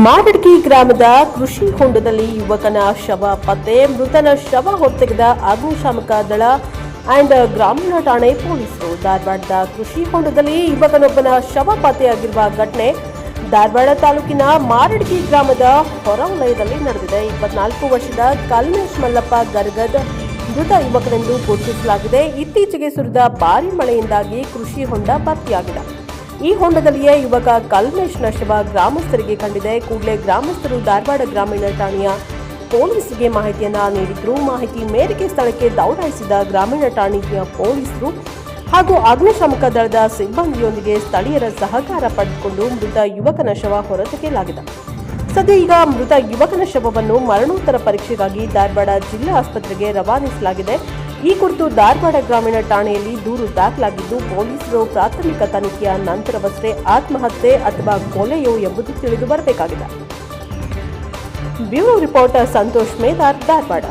ಮಾರಡ್ಗಿ ಗ್ರಾಮದ ಕೃಷಿ ಹೊಂಡದಲ್ಲಿ ಯುವಕನ ಶವ ಪತ್ತೆ. ಮೃತನ ಶವ ಹೊರತೆಗೆದ ಅಗ್ನಿಶಾಮಕ ದಳ ಅಂಡ್ ಗ್ರಾಮೀಣ ಠಾಣೆ ಪೊಲೀಸರು. ಧಾರವಾಡದ ಕೃಷಿ ಹೊಂಡದಲ್ಲಿ ಯುವಕನೊಬ್ಬನ ಶವ ಪತ್ತೆಯಾಗಿರುವ ಘಟನೆ ಧಾರವಾಡ ತಾಲೂಕಿನ ಮಾರಡ್ಗಿ ಗ್ರಾಮದ ಹೊರವಲಯದಲ್ಲಿ ನಡೆದಿದೆ. 24 ವರ್ಷದ ಕಲ್ಮೇಶ್ ಮಲ್ಲಪ್ಪ ಗರ್ಗದ್ ಮೃತ ಯುವಕನೆಂದು ಗುರುತಿಸಲಾಗಿದೆ. ಇತ್ತೀಚೆಗೆ ಸುರಿದ ಭಾರೀ ಮಳೆಯಿಂದಾಗಿ ಕೃಷಿ ಹೊಂಡ ಭರ್ತಿಯಾಗಿದೆ. ಈ ಹೊಂಡದಲ್ಲಿಯೇ ಯುವಕ ಕಲ್ಮೇಶ್ನ ಶವ ಗ್ರಾಮಸ್ಥರಿಗೆ ಕಂಡಿದೆ. ಕೂಡಲೇ ಗ್ರಾಮಸ್ಥರು ಧಾರವಾಡ ಗ್ರಾಮೀಣ ಠಾಣೆಯ ಪೊಲೀಸರಿಗೆ ಮಾಹಿತಿಯನ್ನ ನೀಡಿದ್ರು. ಮಾಹಿತಿ ಮೇರೆಗೆ ಸ್ಥಳಕ್ಕೆ ದೌಡಾಯಿಸಿದ ಗ್ರಾಮೀಣ ಠಾಣೆಯ ಪೊಲೀಸರು ಹಾಗೂ ಅಗ್ನಿಶಾಮಕ ದಳದ ಸಿಬ್ಬಂದಿಯೊಂದಿಗೆ ಸ್ಥಳೀಯರ ಸಹಕಾರ ಪಡೆದುಕೊಂಡು ಮೃತ ಯುವಕನ ಶವ ಹೊರತೆಗೆಯಲಾಗಿದೆ. ಸದ್ಯ ಈಗ ಮೃತ ಯುವಕನ ಶವವನ್ನು ಮರಣೋತ್ತರ ಪರೀಕ್ಷೆಗಾಗಿ ಧಾರವಾಡ ಜಿಲ್ಲಾ ಆಸ್ಪತ್ರೆಗೆ ರವಾನಿಸಲಾಗಿದೆ. ಈ ಕುರಿತು ಧಾರವಾಡ ಗ್ರಾಮೀಣ ಠಾಣೆಯಲ್ಲಿ ದೂರು ದಾಖಲಾಗಿದ್ದು, ಪೊಲೀಸರು ಪ್ರಾಥಮಿಕ ತನಿಖೆಯ ನಂತರವಷ್ಟೇ ಆತ್ಮಹತ್ಯೆ ಅಥವಾ ಕೊಲೆಯೋ ಎಂಬುದು ತಿಳಿದು ಬರಬೇಕಾಗಿದೆ. Bureau reporter Santosh Medar, Dharwad.